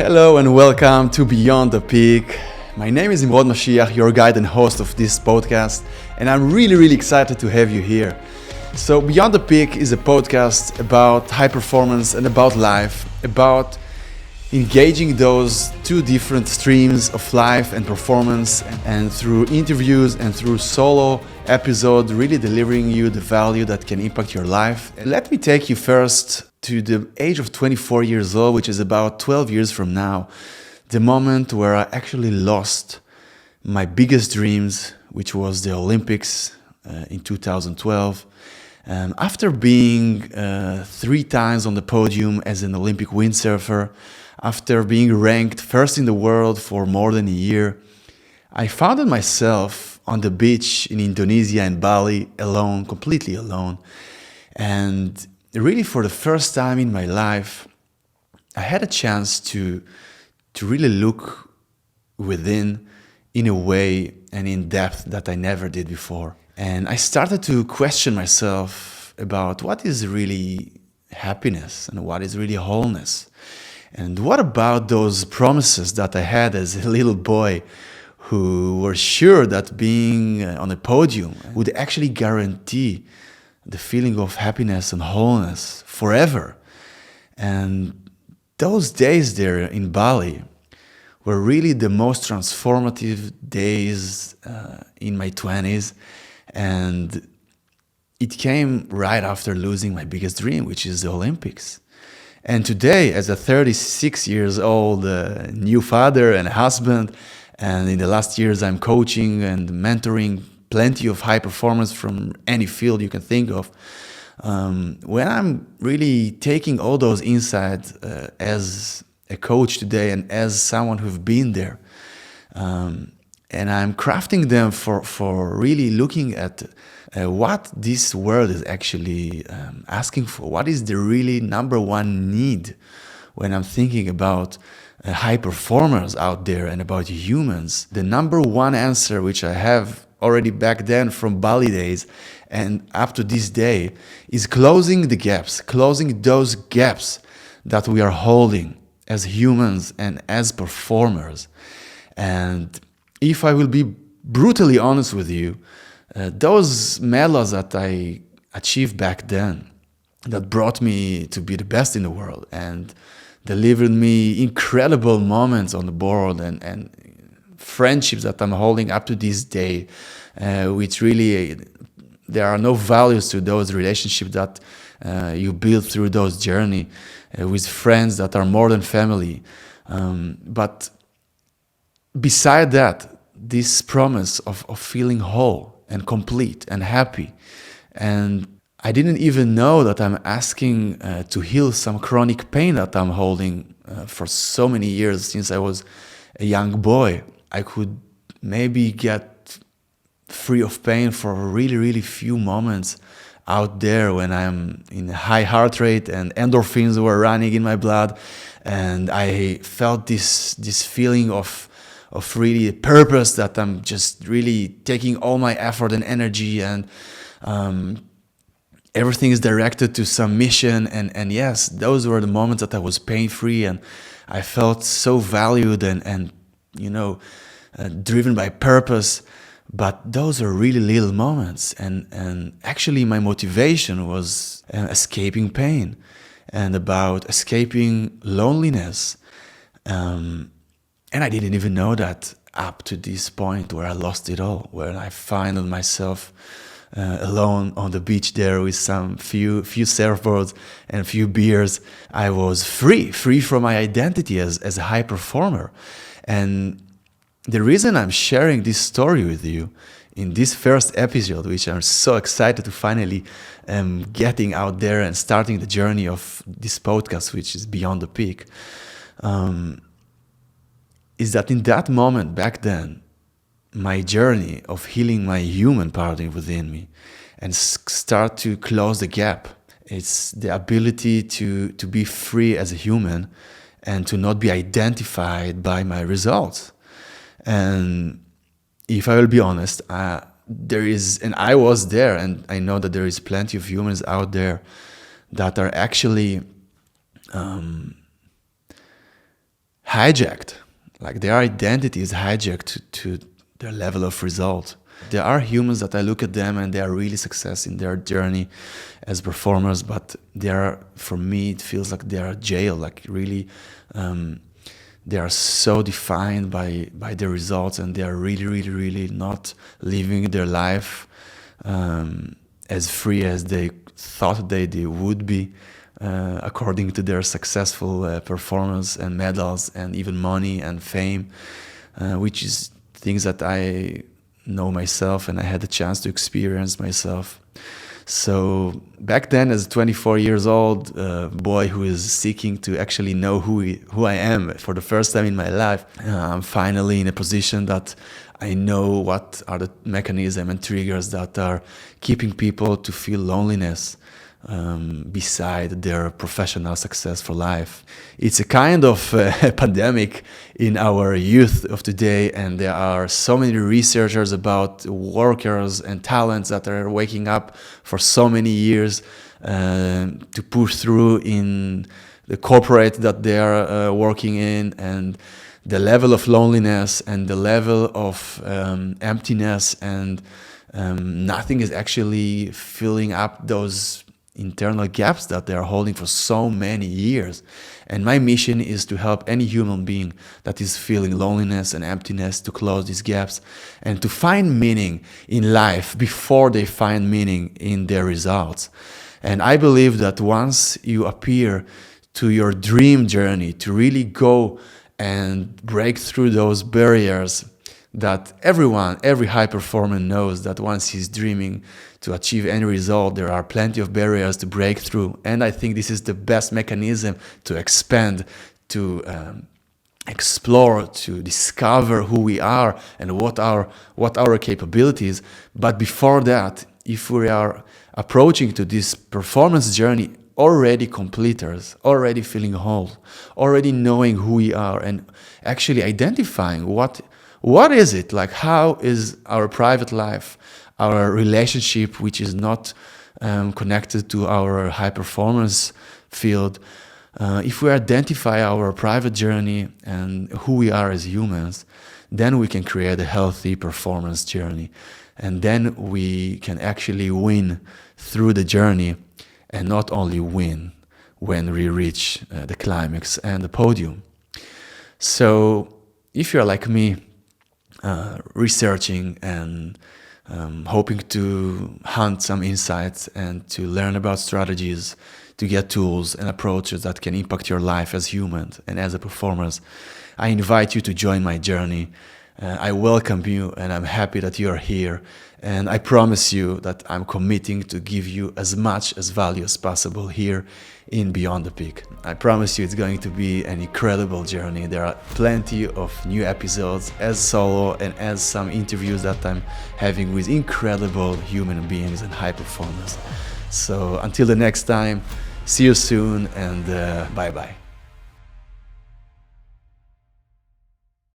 Hello and welcome to Beyond the Peak. My name is Imrod Mashiach, your guide and host of this podcast, and I'm really excited to have you here. So Beyond the Peak is a podcast about high performance and about life, about engaging those two different streams of life and performance, and through interviews and through solo episodes, really delivering you the value that can impact your life. Let me take you first to the age of 24 years old, which is about 12 years from now, the moment where I actually lost my biggest dreams, which was the Olympics in 2012. After being 3 times on the podium as an Olympic windsurfer, after being ranked first in the world for more than a year, I found myself on the beach in Indonesia and Bali alone, completely alone. And really for the first time in my life, I had a chance to really look within in a way and in depth that I never did before. And I started to question myself about what is really happiness and what is really wholeness. And what about those promises that I had as a little boy who were sure that being on a podium would actually guarantee the feeling of happiness and wholeness forever. And those days there in Bali were really the most transformative days in my 20s. And it came right after losing my biggest dream, which is the Olympics. And today, as a 36 years old new father and husband, and in the last years I'm coaching and mentoring plenty of high performers from any field you can think of, when I'm really taking all those insights as a coach today and as someone who've been there, and I'm crafting them for really looking at what this world is actually asking for. What is the really number one need when I'm thinking about high performers out there and about humans? The number one answer, which I have already back then from Bali days and up to this day, is closing the gaps, closing those gaps that we are holding as humans and as performers. And if I will be brutally honest with you, those medals that I achieved back then, that brought me to be the best in the world and delivered me incredible moments on the board and friendships that I'm holding up to this day, which really, there are no values to those relationships that you build through those journey with friends that are more than family. But beside that, this promise of feeling whole and complete and happy. And I didn't even know that I'm asking to heal some chronic pain that I'm holding for so many years since I was a young boy. I could maybe get free of pain for really few moments out there when I'm in a high heart rate and endorphins were running in my blood, and I felt this feeling of really purpose, that I'm just really taking all my effort and energy, and everything is directed to some mission. And yes, those were the moments that I was pain-free and I felt so valued and driven by purpose. But those are really little moments. And actually my motivation was escaping pain and about escaping loneliness. And I didn't even know that up to this point where I lost it all, where I found myself alone on the beach there with some few surfboards and few beers. I was free from my identity as a high performer. And the reason I'm sharing this story with you in this first episode, which I'm so excited to finally getting out there and starting the journey of this podcast, which is Beyond the Peak, is that in that moment back then, my journey of healing my human part within me and start to close the gap. It's the ability to be free as a human and to not be identified by my results. And if I will be honest, there is, and I was there, and I know that there is plenty of humans out there that are actually hijacked. Like their identity is hijacked to their level of result. There are humans that I look at them and they are really success in their journey as performers, but they are, for me, it feels like they are jailed, like really, they are so defined by their results, and they are really, really, really not living their life as free as they thought they would be, according to their successful performance and medals and even money and fame, which is things that I know myself and I had the chance to experience myself. So back then, as a 24 years old boy who is seeking to actually know who I am for the first time in my life, I'm finally in a position that I know what are the mechanisms and triggers that are keeping people to feel loneliness beside their professional success for life. It's a kind of pandemic in our youth of today, and there are so many researchers about workers and talents that are waking up for so many years to push through in the corporate that they are working in, and the level of loneliness and the level of emptiness, and nothing is actually filling up those internal gaps that they are holding for so many years. And my mission is to help any human being that is feeling loneliness and emptiness to close these gaps and to find meaning in life before they find meaning in their results. And I believe that once you appear to your dream journey, to really go and break through those barriers that every high performer knows, that once he's dreaming to achieve any result, there are plenty of barriers to break through. And I think this is the best mechanism to expand, to explore, to discover who we are and what our capabilities. But before that, if we are approaching to this performance journey already completers, already feeling whole, already knowing who we are, and actually identifying what is it, like how is our private life, our relationship, which is not connected to our high performance field. If we identify our private journey and who we are as humans, then we can create a healthy performance journey. And then we can actually win through the journey, and not only win when we reach the climax and the podium. So if you're like me, researching and hoping to hunt some insights and to learn about strategies, to get tools and approaches that can impact your life as human and as a performer, I invite you to join my journey. I welcome you, and I'm happy that you are here. And I promise you that I'm committing to give you as much as value as possible here in Beyond the Peak. I promise you it's going to be an incredible journey. There are plenty of new episodes as solo and as some interviews that I'm having with incredible human beings and high performers. So until the next time, see you soon, and bye-bye.